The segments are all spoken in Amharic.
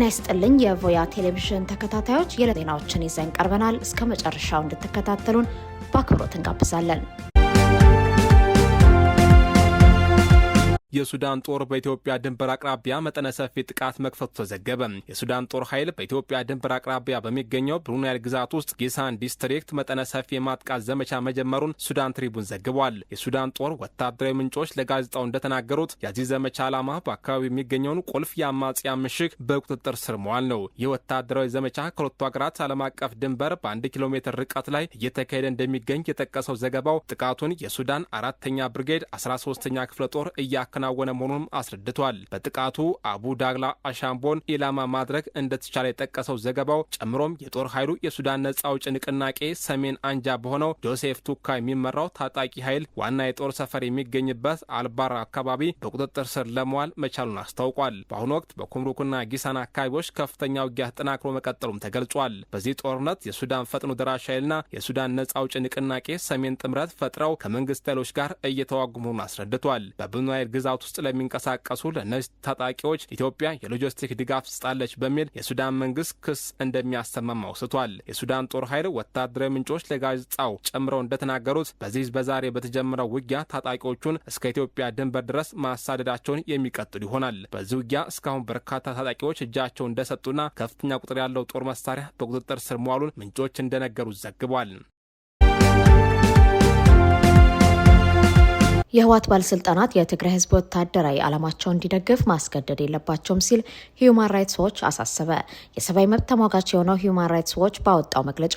ይስጥልኝ የቮያ ቴሌቪዥን ተከታታዮች የዜናዎችን ይዘን ቀርበናል። እስከ መጨረሻው እንድትከታተሉን በአክብሮት እንጋብዛለን። የሱዳን ጦር በኢትዮጵያ ድንበር አቅራቢያ መጠነ ሰፊ ጥቃት መክፈቱ ተዘገበ። የሱዳን ጦር ኃይል በኢትዮጵያ ድንበር አቅራቢያ በሚገኘው ብሉ ናይል ግዛት ውስጥ ጊሳን ዲስትሪክት መጠነ ሰፊ የማጥቃት ዘመቻ መጀመሩን ሱዳን ትሪቡን ዘግቧል። የሱዳን ጦር ወታደራዊ ምንጮች ለጋዜጣው እንደተናገሩት የዚህ ዘመቻ ዓላማ በአካባቢው የሚገኘውን ቁልፍ የአማጽያን ምሽግ በቁጥጥር ስር መዋል ነው። ይህ ወታደራዊ ዘመቻ ከሁለቱ ሀገራት ዓለም አቀፍ ድንበር በ1 ኪሎ ሜትር ርቀት ላይ እየተካሄደ እንደሚገኝ የጠቀሰው ዘገባው ጥቃቱን የሱዳን 4ኛ ብርጌድ 13ኛ ክፍለ ጦር እያከናወነ መሆኑንም አስረድቷል። በጥቃቱ አቡ ዳግላ አሻምቦን ኢላማ ማድረግ እንደተቻለ የጠቀሰው ዘገባው ጨምሮም የጦር ኃይሉ የሱዳን ነጻ አውጪ ንቅናቄ ሰሜን አንጃ በሆነው ጆሴፍ ቱካ የሚመራው ታጣቂ ኃይል ዋና የጦር ሰፈር የሚገኝበት አልባራ አካባቢ በቁጥጥር ስር ለመዋል መቻሉን አስታውቋል። በአሁኑ ወቅት በኩምሩክና ጊሳን አካባቢዎች ከፍተኛ ውጊያ ተጠናክሮ መቀጠሉም ተገልጿል። በዚህ ጦርነት የሱዳን ፈጥኖ ደራሽ ኃይልና የሱዳን ነጻ አውጪ ንቅናቄ ሰሜን ጥምረት ፈጥረው ከመንግስት ኃይሎች ጋር እየተዋጉ መሆኑን አስረድቷል። በብሉ ናይል ግዛት ውስጥ ለሚንቀሳቀሱ ለእነዚህ ታጣቂዎች ኢትዮጵያ የሎጂስቲክ ድጋፍ ትሰጣለች በሚል የሱዳን መንግስት ክስ እንደሚያሰማም አውስቷል። የሱዳን ጦር ኃይል ወታደራዊ ምንጮች ለጋዜጣው ጨምረው እንደተናገሩት በዛሬ በተጀመረው ውጊያ ታጣቂዎቹን እስከ ኢትዮጵያ ድንበር ድረስ ማሳደዳቸውን የሚቀጥሉ ይሆናል። በዚህ ውጊያ እስካሁን በርካታ ታጣቂዎች እጃቸውን እንደሰጡና ከፍተኛ ቁጥር ያለው ጦር መሳሪያ በቁጥጥር ስር መዋሉን ምንጮች እንደነገሩት ዘግቧል። የህወሓት ባለስልጣናት የትግራይ ህዝብ ወታደራዊ ዓላማቸውን እንዲደግፍ ማስገደድ የለባቸውም ሲል ሂዩማን ራይትስ ዎች አሳሰበ። የሰብአዊ መብት ተሟጋች የሆነው ሂዩማን ራይትስ ዎች ባወጣው መግለጫ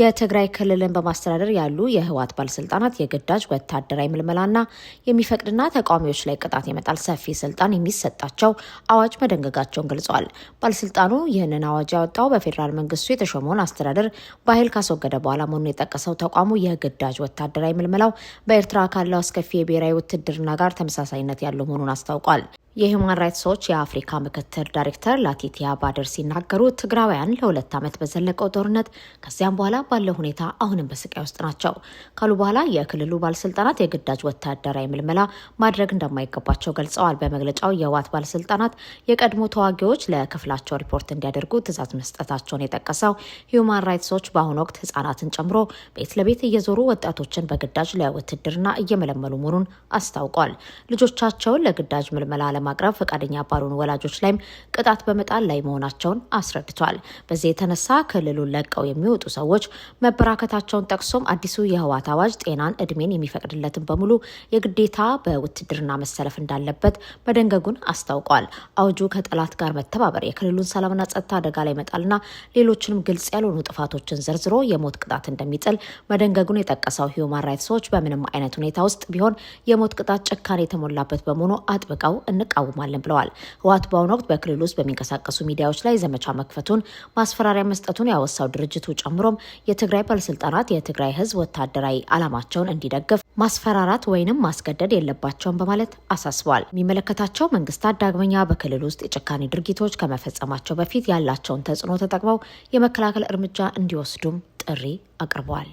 የትግራይ ክልልን በማስተዳደር ያሉ የህወሓት ባለስልጣናት የግዳጅ ወታደራዊ ምልመላና የሚፈቅድና ተቃዋሚዎች ላይ ቅጣት የመጣል ሰፊ ስልጣን የሚሰጣቸው አዋጅ መደንገጋቸውን ገልጿል። ባለስልጣኑ ይህንን አዋጅ ያወጣው በፌዴራል መንግስቱ የተሾመውን አስተዳደር በኃይል ካስወገደ በኋላ መሆኑን የጠቀሰው ተቋሙ የግዳጅ ወታደራዊ ምልመላው በኤርትራ ካለው አስከፊ ብሔራዊ ውትድርና ጋር ተመሳሳይነት ያለው መሆኑን አስታውቋል። የሂውማን ራይትስ ዎች የአፍሪካ ምክትል ዳይሬክተር ላቲቲያ ባደር ሲናገሩ ትግራውያን ለ2 ዓመት በዘለቀው ጦርነት ከዚያም በኋላ ባለው ሁኔታ አሁንም በስቃይ ውስጥ ናቸው ካሉ በኋላ የክልሉ ባለስልጣናት የግዳጅ ወታደራዊ ምልመላ ማድረግ እንደማይገባቸው ገልጸዋል። በመግለጫው የህወሓት ባለስልጣናት የቀድሞ ተዋጊዎች ለክፍላቸው ሪፖርት እንዲያደርጉ ትዕዛዝ መስጠታቸውን የጠቀሰው ሂውማን ራይትስ ዎች በአሁኑ ወቅት ህጻናትን ጨምሮ ቤት ለቤት እየዞሩ ወጣቶችን በግዳጅ ለውትድርና እየመለመሉ መሆኑን አስታውቋል። ልጆቻቸውን ለግዳጅ ምልመላ ማቅረብ ፈቃደኛ ባልሆኑ ወላጆች ላይም ቅጣት በመጣል ላይ መሆናቸውን አስረድቷል። በዚህ የተነሳ ክልሉን ለቀው የሚወጡ ሰዎች መበራከታቸውን ጠቅሶም አዲሱ የህወሓት አዋጅ ጤናን፣ እድሜን የሚፈቅድለትን በሙሉ የግዴታ በውትድርና መሰለፍ እንዳለበት መደንገጉን አስታውቋል። አዋጁ ከጠላት ጋር መተባበር የክልሉን ሰላምና ጸጥታ አደጋ ላይ መጣልና ሌሎችንም ግልጽ ያልሆኑ ጥፋቶችን ዘርዝሮ የሞት ቅጣት እንደሚጥል መደንገጉን የጠቀሰው ሂውማን ራይትስ ዎች በምንም አይነት ሁኔታ ውስጥ ቢሆን የሞት ቅጣት ጭካኔ የተሞላበት በመሆኑ አጥብቀው እንቃወማለን ብለዋል። ህወሓት በአሁኑ ወቅት በክልል ውስጥ በሚንቀሳቀሱ ሚዲያዎች ላይ ዘመቻ መክፈቱን፣ ማስፈራሪያ መስጠቱን ያወሳው ድርጅቱ ጨምሮም የትግራይ ባለስልጣናት የትግራይ ህዝብ ወታደራዊ ዓላማቸውን እንዲደግፍ ማስፈራራት ወይንም ማስገደድ የለባቸውም በማለት አሳስቧል። የሚመለከታቸው መንግስታት ዳግመኛ በክልል ውስጥ የጭካኔ ድርጊቶች ከመፈጸማቸው በፊት ያላቸውን ተጽዕኖ ተጠቅመው የመከላከል እርምጃ እንዲወስዱም ጥሪ አቅርበዋል።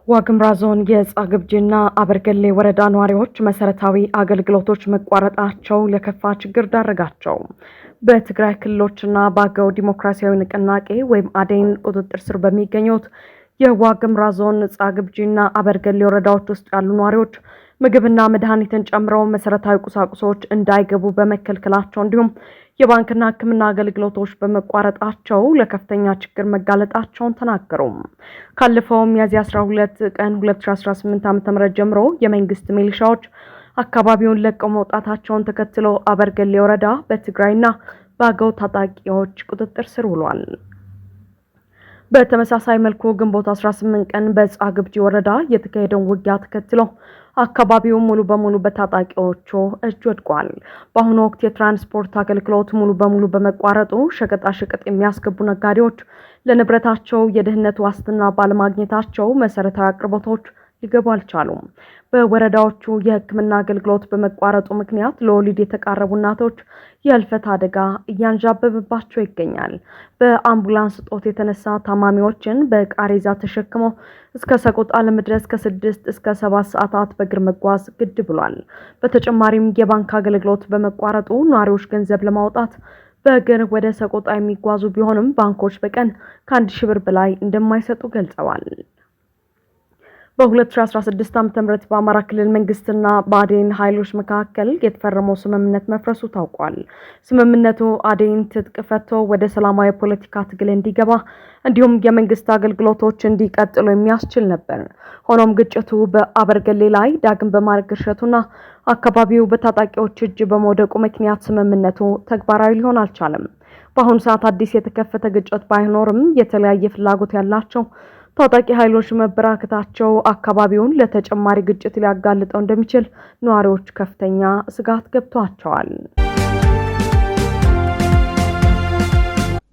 ዋግምራ ዞን የጻግብጂና አበርገሌ ወረዳ ነዋሪዎች መሰረታዊ አገልግሎቶች መቋረጣቸው ለከፋ ችግር ዳረጋቸው። በትግራይ ክልሎችና በአገው ዲሞክራሲያዊ ንቅናቄ ወይም አዴን ቁጥጥር ስር በሚገኙት የዋግምራ ዞን ጻግብጂና አበርገሌ ወረዳዎች ውስጥ ያሉ ነዋሪዎች ምግብና መድኃኒትን ጨምሮ መሰረታዊ ቁሳቁሶች እንዳይገቡ በመከልከላቸው እንዲሁም የባንክና ሕክምና አገልግሎቶች በመቋረጣቸው ለከፍተኛ ችግር መጋለጣቸውን ተናገሩ። ካለፈው ሚያዝያ 12 ቀን 2018 ዓ.ም ጀምሮ የመንግስት ሚሊሻዎች አካባቢውን ለቀው መውጣታቸውን ተከትሎ አበርገሌ ወረዳ በትግራይና በአገው ታጣቂዎች ቁጥጥር ስር ውሏል። በተመሳሳይ መልኩ ግንቦት 18 ቀን በጻግብጂ ወረዳ የተካሄደውን ውጊያ ተከትሎ አካባቢው ሙሉ በሙሉ በታጣቂዎቹ እጅ ወድቋል። በአሁኑ ወቅት የትራንስፖርት አገልግሎት ሙሉ በሙሉ በመቋረጡ ሸቀጣ ሸቀጥ የሚያስገቡ ነጋዴዎች ለንብረታቸው የደህንነት ዋስትና ባለማግኘታቸው መሰረታዊ አቅርቦቶች ሊገቡ አልቻሉም። በወረዳዎቹ የሕክምና አገልግሎት በመቋረጡ ምክንያት ለወሊድ የተቃረቡ እናቶች የህልፈት አደጋ እያንዣበበባቸው ይገኛል። በአምቡላንስ እጦት የተነሳ ታማሚዎችን በቃሬዛ ተሸክመው እስከ ሰቆጣ ለመድረስ ከ6 እስከ 7 ሰዓታት በእግር መጓዝ ግድ ብሏል። በተጨማሪም የባንክ አገልግሎት በመቋረጡ ነዋሪዎች ገንዘብ ለማውጣት በእግር ወደ ሰቆጣ የሚጓዙ ቢሆንም ባንኮች በቀን ከ1000 ብር በላይ እንደማይሰጡ ገልጸዋል። በ2016 ዓ.ም በአማራ ክልል መንግስትና ብአዴን ኃይሎች መካከል የተፈረመው ስምምነት መፍረሱ ታውቋል። ስምምነቱ ብአዴን ትጥቅ ፈቶ ወደ ሰላማዊ ፖለቲካ ትግል እንዲገባ እንዲሁም የመንግስት አገልግሎቶች እንዲቀጥሉ የሚያስችል ነበር። ሆኖም ግጭቱ በአበርገሌ ላይ ዳግም በማገርሸቱና አካባቢው በታጣቂዎች እጅ በመውደቁ ምክንያት ስምምነቱ ተግባራዊ ሊሆን አልቻለም። በአሁኑ ሰዓት አዲስ የተከፈተ ግጭት ባይኖርም የተለያየ ፍላጎት ያላቸው ታጣቂ ኃይሎች መበራከታቸው አካባቢውን ለተጨማሪ ግጭት ሊያጋልጠው እንደሚችል ነዋሪዎች ከፍተኛ ስጋት ገብቷቸዋል።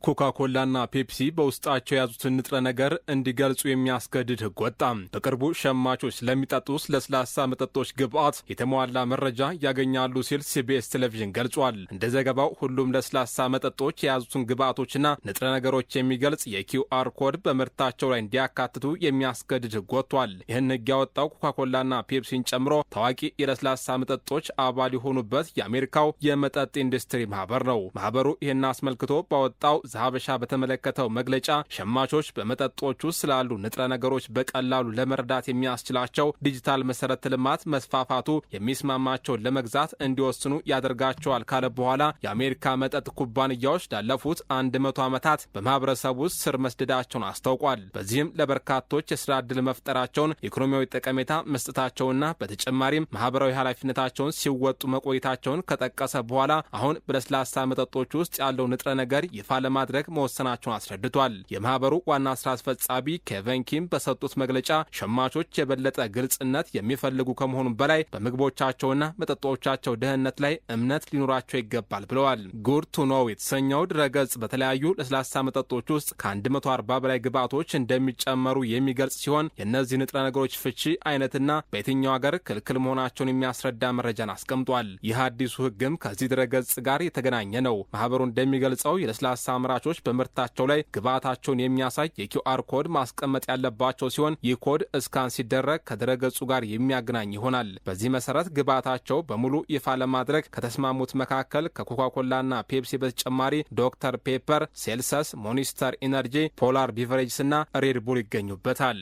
ኮካኮላና ፔፕሲ በውስጣቸው የያዙትን ንጥረ ነገር እንዲገልጹ የሚያስገድድ ሕግ ወጣ። በቅርቡ ሸማቾች ለሚጠጡት ለስላሳ መጠጦች ግብዓት የተሟላ መረጃ ያገኛሉ ሲል ሲቢኤስ ቴሌቪዥን ገልጿል። እንደ ዘገባው ሁሉም ለስላሳ መጠጦች የያዙትን ግብዓቶችና ንጥረ ነገሮች የሚገልጽ የኪውአር ኮድ በምርታቸው ላይ እንዲያካትቱ የሚያስገድድ ሕግ ወጥቷል። ይህን ሕግ ያወጣው ኮካኮላና ፔፕሲን ጨምሮ ታዋቂ የለስላሳ መጠጦች አባል የሆኑበት የአሜሪካው የመጠጥ ኢንዱስትሪ ማህበር ነው። ማህበሩ ይህን አስመልክቶ ባወጣው ሀበሻ በተመለከተው መግለጫ ሸማቾች በመጠጦች ውስጥ ስላሉ ንጥረ ነገሮች በቀላሉ ለመረዳት የሚያስችላቸው ዲጂታል መሰረተ ልማት መስፋፋቱ የሚስማማቸውን ለመግዛት እንዲወስኑ ያደርጋቸዋል ካለ በኋላ የአሜሪካ መጠጥ ኩባንያዎች ላለፉት 100 ዓመታት በማህበረሰቡ ውስጥ ስር መስደዳቸውን አስታውቋል። በዚህም ለበርካቶች የስራ ዕድል መፍጠራቸውን፣ ኢኮኖሚያዊ ጠቀሜታ መስጠታቸውና በተጨማሪም ማህበራዊ ኃላፊነታቸውን ሲወጡ መቆየታቸውን ከጠቀሰ በኋላ አሁን በለስላሳ መጠጦች ውስጥ ያለው ንጥረ ነገር ይፋ ለማድረግ መወሰናቸውን አስረድቷል። የማህበሩ ዋና ስራ አስፈጻሚ ኬቨን ኪም በሰጡት መግለጫ ሸማቾች የበለጠ ግልጽነት የሚፈልጉ ከመሆኑ በላይ በምግቦቻቸውና መጠጦቻቸው ደህንነት ላይ እምነት ሊኖራቸው ይገባል ብለዋል። ጉድ ቱ ኖው የተሰኘው ድረገጽ በተለያዩ ለስላሳ መጠጦች ውስጥ ከ140 በላይ ግብዓቶች እንደሚጨመሩ የሚገልጽ ሲሆን የእነዚህ ንጥረ ነገሮች ፍቺ አይነትና በየትኛው ሀገር ክልክል መሆናቸውን የሚያስረዳ መረጃን አስቀምጧል። ይህ አዲሱ ሕግም ከዚህ ድረገጽ ጋር የተገናኘ ነው። ማህበሩ እንደሚገልጸው የለስላሳ አምራቾች በምርታቸው ላይ ግብዓታቸውን የሚያሳይ የኪውአር ኮድ ማስቀመጥ ያለባቸው ሲሆን ይህ ኮድ እስካን ሲደረግ ከድረገጹ ጋር የሚያገናኝ ይሆናል። በዚህ መሰረት ግብዓታቸው በሙሉ ይፋ ለማድረግ ከተስማሙት መካከል ከኮካኮላና ፔፕሲ በተጨማሪ ዶክተር ፔፐር፣ ሴልሰስ፣ ሞኒስተር ኢነርጂ፣ ፖላር ቢቨሬጅስ እና ሬድ ቡል ይገኙበታል።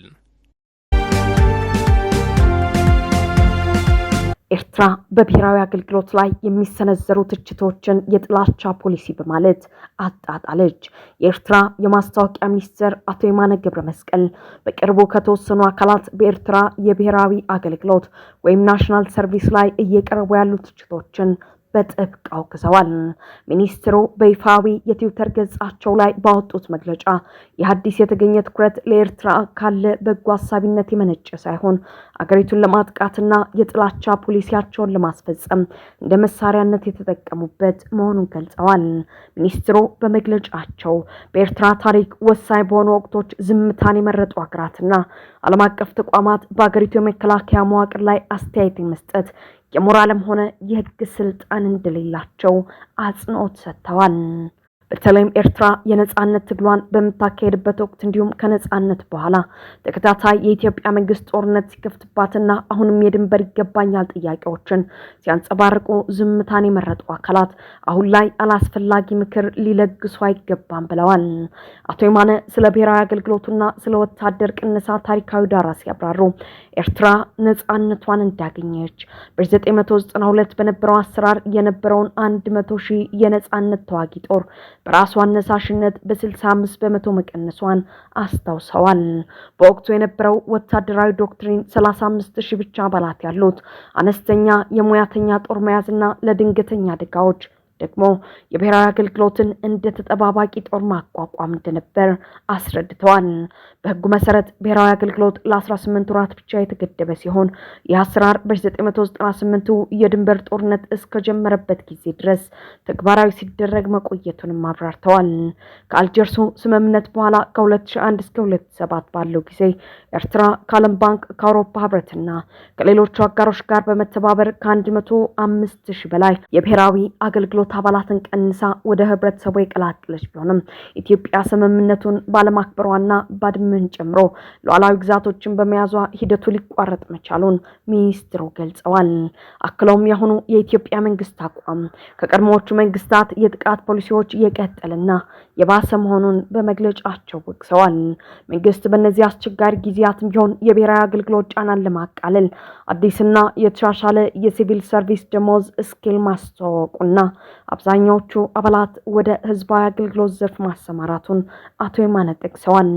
ኤርትራ በብሔራዊ አገልግሎት ላይ የሚሰነዘሩ ትችቶችን የጥላቻ ፖሊሲ በማለት አጣጣለች። የኤርትራ የማስታወቂያ ሚኒስትር አቶ የማነ ገብረ መስቀል በቅርቡ ከተወሰኑ አካላት በኤርትራ የብሔራዊ አገልግሎት ወይም ናሽናል ሰርቪስ ላይ እየቀረቡ ያሉ ትችቶችን በጥብቅ አውግዘዋል። ሚኒስትሩ በይፋዊ የትዊተር ገጻቸው ላይ ባወጡት መግለጫ የሐዲስ የተገኘ ትኩረት ለኤርትራ ካለ በጎ አሳቢነት የመነጨ ሳይሆን አገሪቱን ለማጥቃትና የጥላቻ ፖሊሲያቸውን ለማስፈጸም እንደ መሳሪያነት የተጠቀሙበት መሆኑን ገልጸዋል። ሚኒስትሩ በመግለጫቸው በኤርትራ ታሪክ ወሳኝ በሆኑ ወቅቶች ዝምታን የመረጡ ሀገራትና ዓለም አቀፍ ተቋማት በአገሪቱ የመከላከያ መዋቅር ላይ አስተያየት መስጠት የሞራልም ሆነ የሕግ ስልጣን እንደሌላቸው አጽንኦት ሰጥተዋል። በተለይም ኤርትራ የነጻነት ትግሏን በምታካሄድበት ወቅት እንዲሁም ከነጻነት በኋላ ተከታታይ የኢትዮጵያ መንግስት ጦርነት ሲከፍትባትና አሁንም የድንበር ይገባኛል ጥያቄዎችን ሲያንጸባርቁ ዝምታን የመረጡ አካላት አሁን ላይ አላስፈላጊ ምክር ሊለግሱ አይገባም ብለዋል። አቶ የማነ ስለ ብሔራዊ አገልግሎቱና ስለ ወታደር ቅነሳ ታሪካዊ ዳራ ሲያብራሩ ኤርትራ ነጻነቷን እንዳገኘች በ1992 በነበረው አሰራር የነበረውን 100,000 የነጻነት ተዋጊ ጦር በራሷ አነሳሽነት በ65 በመቶ መቀነሷን አስታውሰዋል። በወቅቱ የነበረው ወታደራዊ ዶክትሪን 35,000 ብቻ አባላት ያሉት አነስተኛ የሙያተኛ ጦር መያዝና ለድንገተኛ አደጋዎች ደግሞ የብሔራዊ አገልግሎትን እንደ ተጠባባቂ ጦር ማቋቋም እንደነበር አስረድተዋል። በህጉ መሰረት ብሔራዊ አገልግሎት ለ18 ወራት ብቻ የተገደበ ሲሆን የአሰራር በ1998 የድንበር ጦርነት እስከጀመረበት ጊዜ ድረስ ተግባራዊ ሲደረግ መቆየቱንም አብራርተዋል። ከአልጀርሱ ስምምነት በኋላ ከ2001 እስከ 2007 ባለው ጊዜ ኤርትራ ከዓለም ባንክ ከአውሮፓ ህብረትና ከሌሎቹ አጋሮች ጋር በመተባበር ከ105,000 በላይ የብሔራዊ አገልግሎት አባላትን ቀንሳ ወደ ህብረተሰቡ የቀላቀለች ቢሆንም ኢትዮጵያ ስምምነቱን ባለማክበሯና ባድመን ጨምሮ ሉዓላዊ ግዛቶችን በመያዟ ሂደቱ ሊቋረጥ መቻሉን ሚኒስትሩ ገልጸዋል። አክለውም ያሁኑ የኢትዮጵያ መንግስት አቋም ከቀድሞዎቹ መንግስታት የጥቃት ፖሊሲዎች የቀጠለና የባሰ መሆኑን በመግለጫቸው ወቅሰዋል። መንግስት በእነዚህ አስቸጋሪ ጊዜያትም ቢሆን የብሔራዊ አገልግሎት ጫናን ለማቃለል አዲስና የተሻሻለ የሲቪል ሰርቪስ ደሞዝ ስኬል ማስተዋወቁና አብዛኛዎቹ አባላት ወደ ህዝባዊ አገልግሎት ዘርፍ ማሰማራቱን አቶ የማነ ጠቅሰዋል።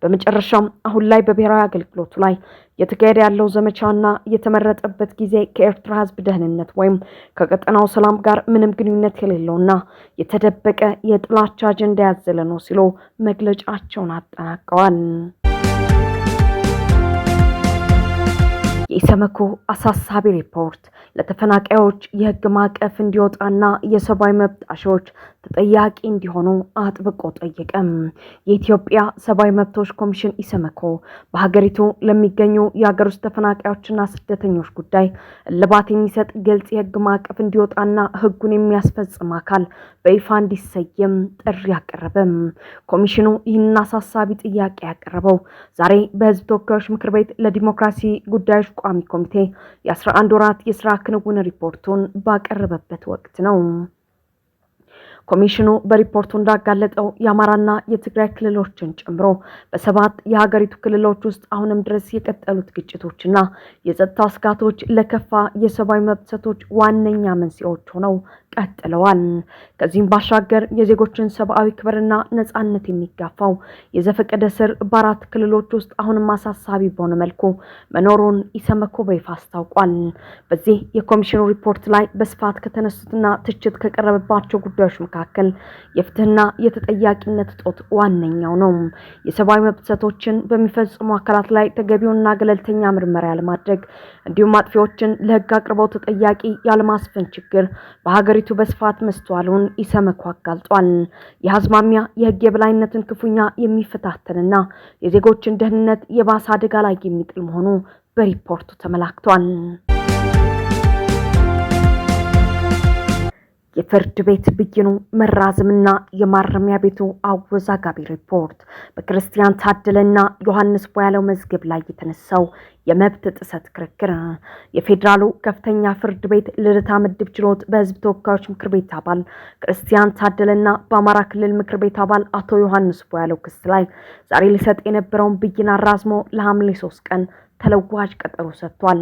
በመጨረሻም አሁን ላይ በብሔራዊ አገልግሎቱ ላይ የተካሄደ ያለው ዘመቻና የተመረጠበት ጊዜ ከኤርትራ ህዝብ ደህንነት ወይም ከቀጠናው ሰላም ጋር ምንም ግንኙነት የሌለውና የተደበቀ የጥላቻ አጀንዳ ያዘለ ነው ሲሉ መግለጫቸውን አጠናቀዋል። የኢሰመኮ አሳሳቢ ሪፖርት ለተፈናቃዮች የህግ ማዕቀፍ እንዲወጣና የሰብአዊ መብት ጣሾች ተጠያቂ እንዲሆኑ አጥብቆ ጠየቀም። የኢትዮጵያ ሰብአዊ መብቶች ኮሚሽን ኢሰመኮ በሀገሪቱ ለሚገኙ የሀገር ውስጥ ተፈናቃዮችና ስደተኞች ጉዳይ እልባት የሚሰጥ ግልጽ የህግ ማዕቀፍ እንዲወጣና ህጉን የሚያስፈጽም አካል በይፋ እንዲሰየም ጥሪ ያቀረበም። ኮሚሽኑ ይህንን አሳሳቢ ጥያቄ ያቀረበው ዛሬ በህዝብ ተወካዮች ምክር ቤት ለዲሞክራሲ ጉዳዮች ቋሚ ኮሚቴ የ11 ወራት የስራ ክንውን ሪፖርቱን ባቀረበበት ወቅት ነው። ኮሚሽኑ በሪፖርቱ እንዳጋለጠው የአማራና የትግራይ ክልሎችን ጨምሮ በ7 የሀገሪቱ ክልሎች ውስጥ አሁንም ድረስ የቀጠሉት ግጭቶችና የጸጥታ ስጋቶች ለከፋ የሰብአዊ መብት ጥሰቶች ዋነኛ መንስኤዎች ሆነው ቀጥለዋል። ከዚህም ባሻገር የዜጎችን ሰብአዊ ክብርና ነጻነት የሚጋፋው የዘፈቀደ ስር በ4 ክልሎች ውስጥ አሁንም አሳሳቢ በሆነ መልኩ መኖሩን ኢሰመኮ በይፋ አስታውቋል። በዚህ የኮሚሽኑ ሪፖርት ላይ በስፋት ከተነሱትና ትችት ከቀረበባቸው ጉዳዮች መካከል የፍትህና የተጠያቂነት እጦት ዋነኛው ነው። የሰብአዊ መብት ጥሰቶችን በሚፈጽሙ አካላት ላይ ተገቢውና ገለልተኛ ምርመራ ያለማድረግ እንዲሁም አጥፊዎችን ለህግ አቅርበው ተጠያቂ ያለማስፈን ችግር በሀገሪቱ በስፋት መስተዋሉን ኢሰመኮ አጋልጧል። የአዝማሚያ የህግ የበላይነትን ክፉኛ የሚፈታተንና የዜጎችን ደህንነት የባሰ አደጋ ላይ የሚጥል መሆኑ በሪፖርቱ ተመላክቷል። የፍርድ ቤት ብይኑ መራዘምና የማረሚያ ቤቱ አወዛጋቢ ሪፖርት በክርስቲያን ታደለና ዮሐንስ ቦያለው መዝገብ ላይ የተነሳው የመብት ጥሰት ክርክር የፌዴራሉ ከፍተኛ ፍርድ ቤት ልደታ ምድብ ችሎት በህዝብ ተወካዮች ምክር ቤት አባል ክርስቲያን ታደለና በአማራ ክልል ምክር ቤት አባል አቶ ዮሐንስ ቦያለው ክስ ላይ ዛሬ ሊሰጥ የነበረውን ብይን አራዝሞ ለሐምሌ 3 ቀን ተለዋጭ ቀጠሮ ሰጥቷል።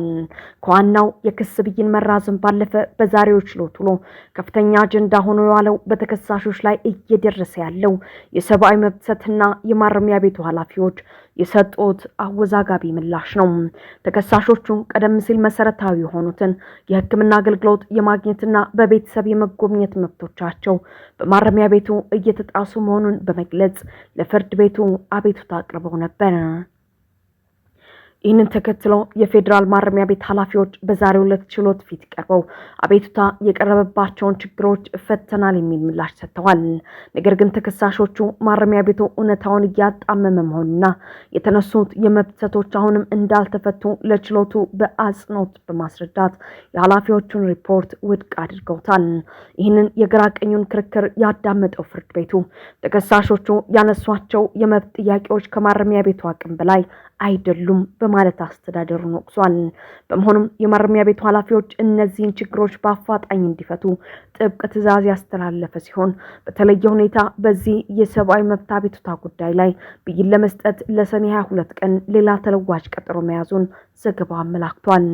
ከዋናው የክስ ብይን መራዘም ባለፈ በዛሬው ችሎት ውሎ ከፍተኛ አጀንዳ ሆኖ የዋለው በተከሳሾች ላይ እየደረሰ ያለው የሰብአዊ መብት ጥሰትና የማረሚያ ቤቱ ኃላፊዎች የሰጡት አወዛጋቢ ምላሽ ነው። ተከሳሾቹ ቀደም ሲል መሰረታዊ የሆኑትን የሕክምና አገልግሎት የማግኘትና በቤተሰብ የመጎብኘት መብቶቻቸው በማረሚያ ቤቱ እየተጣሱ መሆኑን በመግለጽ ለፍርድ ቤቱ አቤቱታ አቅርበው ነበር። ይህንን ተከትሎ የፌዴራል ማረሚያ ቤት ኃላፊዎች በዛሬው ዕለት ችሎት ፊት ቀርበው አቤቱታ የቀረበባቸውን ችግሮች ፈተናል የሚል ምላሽ ሰጥተዋል። ነገር ግን ተከሳሾቹ ማረሚያ ቤቱ እውነታውን እያጣመመ መሆኑና የተነሱት የመብት ጥሰቶች አሁንም እንዳልተፈቱ ለችሎቱ በአጽንኦት በማስረዳት የኃላፊዎቹን ሪፖርት ውድቅ አድርገውታል። ይህንን የግራ ቀኙን ክርክር ያዳመጠው ፍርድ ቤቱ ተከሳሾቹ ያነሷቸው የመብት ጥያቄዎች ከማረሚያ ቤቱ አቅም በላይ አይደሉም በማለት አስተዳደሩን ወቅሷል። በመሆኑም የማረሚያ ቤቱ ኃላፊዎች እነዚህን ችግሮች በአፋጣኝ እንዲፈቱ ጥብቅ ትዕዛዝ ያስተላለፈ ሲሆን በተለየ ሁኔታ በዚህ የሰብአዊ መብት አቤቱታ ጉዳይ ላይ ብይን ለመስጠት ለሰኔ 22 ቀን ሌላ ተለዋጭ ቀጠሮ መያዙን ዘገባው አመላክቷል።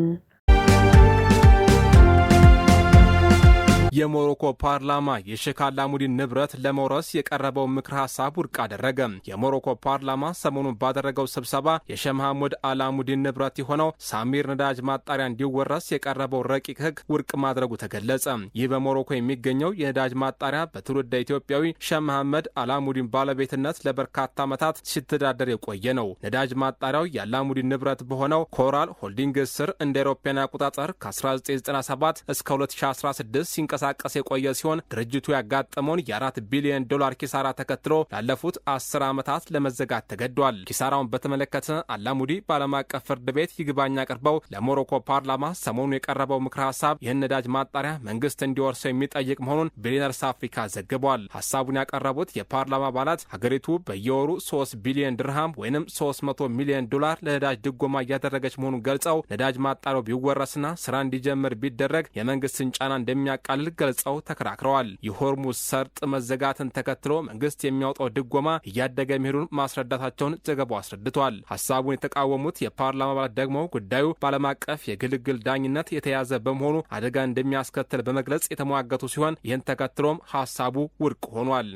የሞሮኮ ፓርላማ የሼክ አላሙዲን ንብረት ለመውረስ የቀረበው ምክር ሀሳብ ውድቅ አደረገ። የሞሮኮ ፓርላማ ሰሞኑን ባደረገው ስብሰባ የሼህ መሐሙድ አላሙዲን ንብረት የሆነው ሳሚር ነዳጅ ማጣሪያ እንዲወረስ የቀረበው ረቂቅ ሕግ ውድቅ ማድረጉ ተገለጸ። ይህ በሞሮኮ የሚገኘው የነዳጅ ማጣሪያ በትውልደ ኢትዮጵያዊ ሼህ መሐመድ አላሙዲን ባለቤትነት ለበርካታ ዓመታት ሲተዳደር የቆየ ነው። ነዳጅ ማጣሪያው የአላሙዲን ንብረት በሆነው ኮራል ሆልዲንግስ ስር እንደ አውሮፓውያን አቆጣጠር ከ1997 እስከ 2016 ሲንቀሳቀስ የቆየ ሲሆን ድርጅቱ ያጋጠመውን የ4 ቢሊዮን ዶላር ኪሳራ ተከትሎ ላለፉት 10 ዓመታት ለመዘጋት ተገዷል። ኪሳራውን በተመለከተ አላሙዲ በዓለም አቀፍ ፍርድ ቤት ይግባኝ አቅርበው ለሞሮኮ ፓርላማ ሰሞኑን የቀረበው ምክረ ሀሳብ ይህን ነዳጅ ማጣሪያ መንግስት እንዲወርሰው የሚጠይቅ መሆኑን ቢሊነርስ አፍሪካ ዘግቧል። ሀሳቡን ያቀረቡት የፓርላማ አባላት ሀገሪቱ በየወሩ 3 ቢሊዮን ድርሃም ወይም 300 ሚሊዮን ዶላር ለነዳጅ ድጎማ እያደረገች መሆኑን ገልጸው ነዳጅ ማጣሪያው ቢወረስና ስራ እንዲጀምር ቢደረግ የመንግስትን ጫና እንደሚያቃልል ገልጸው ተከራክረዋል። የሆርሙዝ ሰርጥ መዘጋትን ተከትሎ መንግስት የሚያወጣው ድጎማ እያደገ መሄዱን ማስረዳታቸውን ዘገባው አስረድቷል። ሀሳቡን የተቃወሙት የፓርላማ አባላት ደግሞ ጉዳዩ በዓለም አቀፍ የግልግል ዳኝነት የተያዘ በመሆኑ አደጋ እንደሚያስከትል በመግለጽ የተሟገቱ ሲሆን ይህን ተከትሎም ሀሳቡ ውድቅ ሆኗል።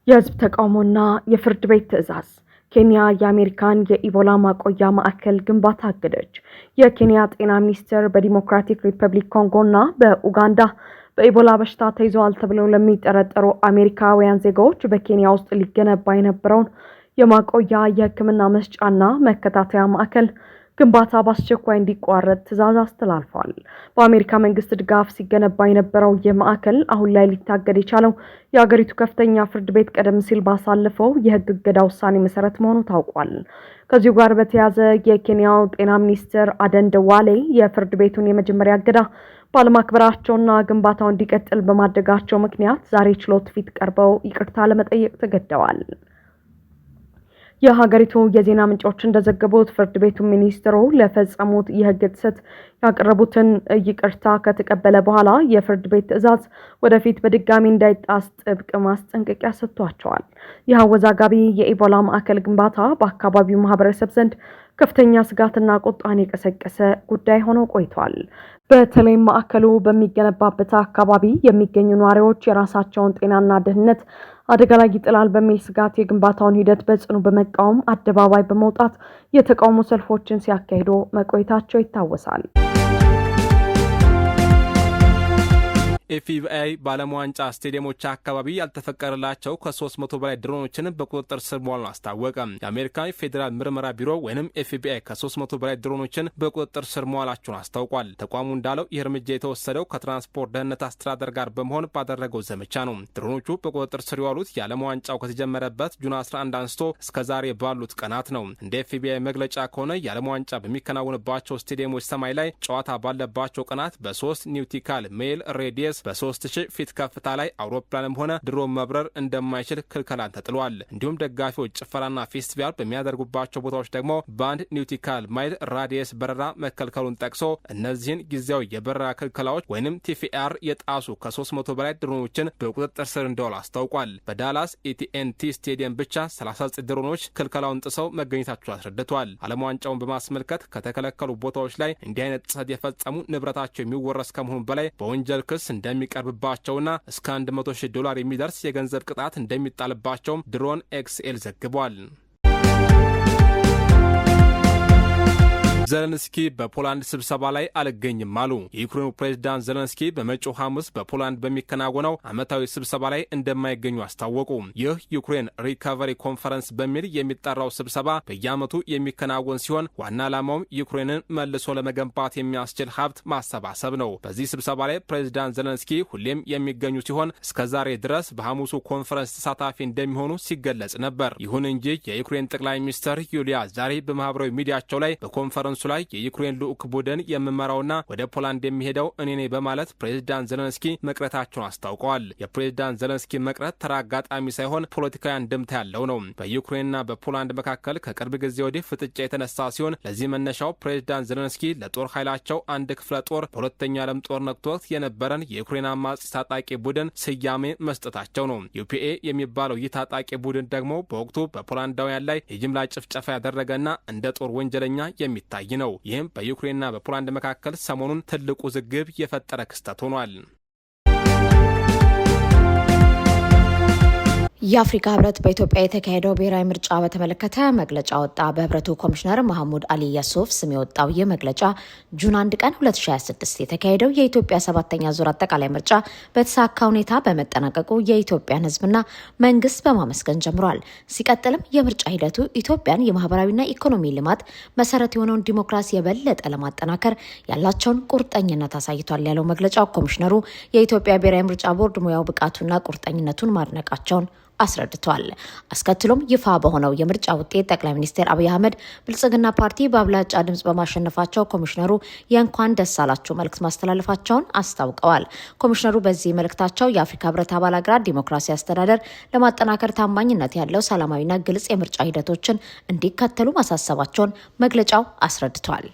የህዝብ ተቃውሞና የፍርድ ቤት ትዕዛዝ። ኬንያ የአሜሪካን የኢቦላ ማቆያ ማዕከል ግንባታ አገደች። የኬንያ ጤና ሚኒስቴር በዲሞክራቲክ ሪፐብሊክ ኮንጎና በኡጋንዳ በኢቦላ በሽታ ተይዘዋል ተብለው ለሚጠረጠሩ አሜሪካውያን ዜጋዎች በኬንያ ውስጥ ሊገነባ የነበረውን የማቆያ የሕክምና መስጫና መከታተያ ማዕከል ግንባታ በአስቸኳይ እንዲቋረጥ ትዕዛዝ አስተላልፏል። በአሜሪካ መንግስት ድጋፍ ሲገነባ የነበረው የማዕከል አሁን ላይ ሊታገድ የቻለው የሀገሪቱ ከፍተኛ ፍርድ ቤት ቀደም ሲል ባሳለፈው የህግ እገዳ ውሳኔ መሰረት መሆኑ ታውቋል። ከዚሁ ጋር በተያያዘ የኬንያው ጤና ሚኒስትር አደን ደዋሌ የፍርድ ቤቱን የመጀመሪያ እገዳ ባለማክበራቸውና ግንባታው እንዲቀጥል በማድረጋቸው ምክንያት ዛሬ ችሎት ፊት ቀርበው ይቅርታ ለመጠየቅ ተገደዋል። የሀገሪቱ የዜና ምንጮች እንደዘገቡት ፍርድ ቤቱ ሚኒስትሩ ለፈጸሙት የህግ ጥሰት ያቀረቡትን ይቅርታ ከተቀበለ በኋላ የፍርድ ቤት ትዕዛዝ ወደፊት በድጋሚ እንዳይጣስ ጥብቅ ማስጠንቀቂያ ሰጥቷቸዋል። ይህ አወዛጋቢ የኢቦላ ማዕከል ግንባታ በአካባቢው ማህበረሰብ ዘንድ ከፍተኛ ስጋትና ቁጣን የቀሰቀሰ ጉዳይ ሆኖ ቆይቷል። በተለይም ማዕከሉ በሚገነባበት አካባቢ የሚገኙ ነዋሪዎች የራሳቸውን ጤናና ደህንነት አደጋ ላይ ይጥላል በሚል ስጋት የግንባታውን ሂደት በጽኑ በመቃወም አደባባይ በመውጣት የተቃውሞ ሰልፎችን ሲያካሂዱ መቆየታቸው ይታወሳል። ኤፍቢአይ በዓለም ዋንጫ ስቴዲየሞች አካባቢ ያልተፈቀደላቸው ከ300 በላይ ድሮኖችን በቁጥጥር ስር መዋሉን አስታወቀ። የአሜሪካ ፌዴራል ምርመራ ቢሮ ወይም ኤፍቢአይ ከ300 በላይ ድሮኖችን በቁጥጥር ስር መዋላቸውን አስታውቋል። ተቋሙ እንዳለው ይህ እርምጃ የተወሰደው ከትራንስፖርት ደህንነት አስተዳደር ጋር በመሆን ባደረገው ዘመቻ ነው። ድሮኖቹ በቁጥጥር ስር የዋሉት የዓለም ዋንጫው ከተጀመረበት ጁን 11 አንስቶ እስከ ዛሬ ባሉት ቀናት ነው። እንደ ኤፍቢአይ መግለጫ ከሆነ የዓለም ዋንጫ በሚከናወንባቸው ስቴዲየሞች ሰማይ ላይ ጨዋታ ባለባቸው ቀናት በ3 ኒውቲካል ሜል ሬዲየስ በ3000 ፊት ከፍታ ላይ አውሮፕላንም ሆነ ድሮን መብረር እንደማይችል ክልከላን ተጥሏል። እንዲሁም ደጋፊዎች ጭፈራና ፌስቲቫል በሚያደርጉባቸው ቦታዎች ደግሞ በአንድ ኒውቲካል ማይል ራዲየስ በረራ መከልከሉን ጠቅሶ እነዚህን ጊዜያዊ የበረራ ክልከላዎች ወይም ቲፊአር የጣሱ ከ300 በላይ ድሮኖችን በቁጥጥር ስር እንደዋሉ አስታውቋል። በዳላስ ኤቲኤንቲ ስቴዲየም ብቻ 39 ድሮኖች ክልከላውን ጥሰው መገኘታቸው አስረድቷል። ዓለም ዋንጫውን በማስመልከት ከተከለከሉ ቦታዎች ላይ እንዲህ አይነት ጥሰት የፈጸሙ ንብረታቸው የሚወረስ ከመሆኑ በላይ በወንጀል ክስ እንደሚቀርብባቸውና እስከ $100,000 የሚደርስ የገንዘብ ቅጣት እንደሚጣልባቸውም ድሮን ኤክስኤል ዘግቧል። ዘለንስኪ በፖላንድ ስብሰባ ላይ አልገኝም አሉ። የዩክሬኑ ፕሬዝዳንት ዘለንስኪ በመጪው ሐሙስ በፖላንድ በሚከናወነው ዓመታዊ ስብሰባ ላይ እንደማይገኙ አስታወቁ። ይህ ዩክሬን ሪካቨሪ ኮንፈረንስ በሚል የሚጠራው ስብሰባ በየዓመቱ የሚከናወን ሲሆን ዋና ዓላማውም ዩክሬንን መልሶ ለመገንባት የሚያስችል ሀብት ማሰባሰብ ነው። በዚህ ስብሰባ ላይ ፕሬዝዳንት ዘለንስኪ ሁሌም የሚገኙ ሲሆን እስከዛሬ ድረስ በሐሙሱ ኮንፈረንስ ተሳታፊ እንደሚሆኑ ሲገለጽ ነበር። ይሁን እንጂ የዩክሬን ጠቅላይ ሚኒስትር ዩሊያ ዛሬ በማህበራዊ ሚዲያቸው ላይ በኮንፈረንሱ ላይ የዩክሬን ልዑክ ቡድን የምመራውና ወደ ፖላንድ የሚሄደው እኔ ነኝ በማለት ፕሬዝዳንት ዘለንስኪ መቅረታቸውን አስታውቀዋል። የፕሬዝዳንት ዘለንስኪ መቅረት ተራ አጋጣሚ ሳይሆን ፖለቲካዊ አንድምታ ያለው ነው። በዩክሬንና በፖላንድ መካከል ከቅርብ ጊዜ ወዲህ ፍጥጫ የተነሳ ሲሆን ለዚህ መነሻው ፕሬዝዳንት ዘለንስኪ ለጦር ኃይላቸው አንድ ክፍለ ጦር በሁለተኛው ዓለም ጦርነት ወቅት የነበረን የዩክሬን አማጺ ታጣቂ ቡድን ስያሜ መስጠታቸው ነው። ዩፒኤ የሚባለው ይህ ታጣቂ ቡድን ደግሞ በወቅቱ በፖላንዳውያን ላይ የጅምላ ጭፍጨፋ ያደረገና እንደ ጦር ወንጀለኛ የሚታይ የሚታይ ነው። ይህም በዩክሬንና በፖላንድ መካከል ሰሞኑን ትልቁ ውዝግብ የፈጠረ ክስተት ሆኗል። የአፍሪካ ህብረት በኢትዮጵያ የተካሄደው ብሔራዊ ምርጫ በተመለከተ መግለጫ ወጣ። በህብረቱ ኮሚሽነር መሐሙድ አሊ ያሱፍ ስም የወጣው ይህ መግለጫ ጁን 1 ቀን 2026 የተካሄደው የኢትዮጵያ 7ኛ ዙር አጠቃላይ ምርጫ በተሳካ ሁኔታ በመጠናቀቁ የኢትዮጵያን ህዝብና መንግስት በማመስገን ጀምሯል። ሲቀጥልም የምርጫ ሂደቱ ኢትዮጵያን የማህበራዊና ኢኮኖሚ ልማት መሰረት የሆነውን ዲሞክራሲ የበለጠ ለማጠናከር ያላቸውን ቁርጠኝነት አሳይቷል ያለው መግለጫው ኮሚሽነሩ የኢትዮጵያ ብሔራዊ ምርጫ ቦርድ ሙያው ብቃቱና ቁርጠኝነቱን ማድነቃቸውን አስረድቷል። አስከትሎም ይፋ በሆነው የምርጫ ውጤት ጠቅላይ ሚኒስትር አብይ አህመድ ብልጽግና ፓርቲ በአብላጫ ድምጽ በማሸነፋቸው ኮሚሽነሩ የእንኳን ደስ አላችሁ መልእክት ማስተላለፋቸውን አስታውቀዋል። ኮሚሽነሩ በዚህ መልእክታቸው የአፍሪካ ህብረት አባል ሀገራት ዲሞክራሲ አስተዳደር ለማጠናከር ታማኝነት ያለው ሰላማዊና ግልጽ የምርጫ ሂደቶችን እንዲከተሉ ማሳሰባቸውን መግለጫው አስረድቷል።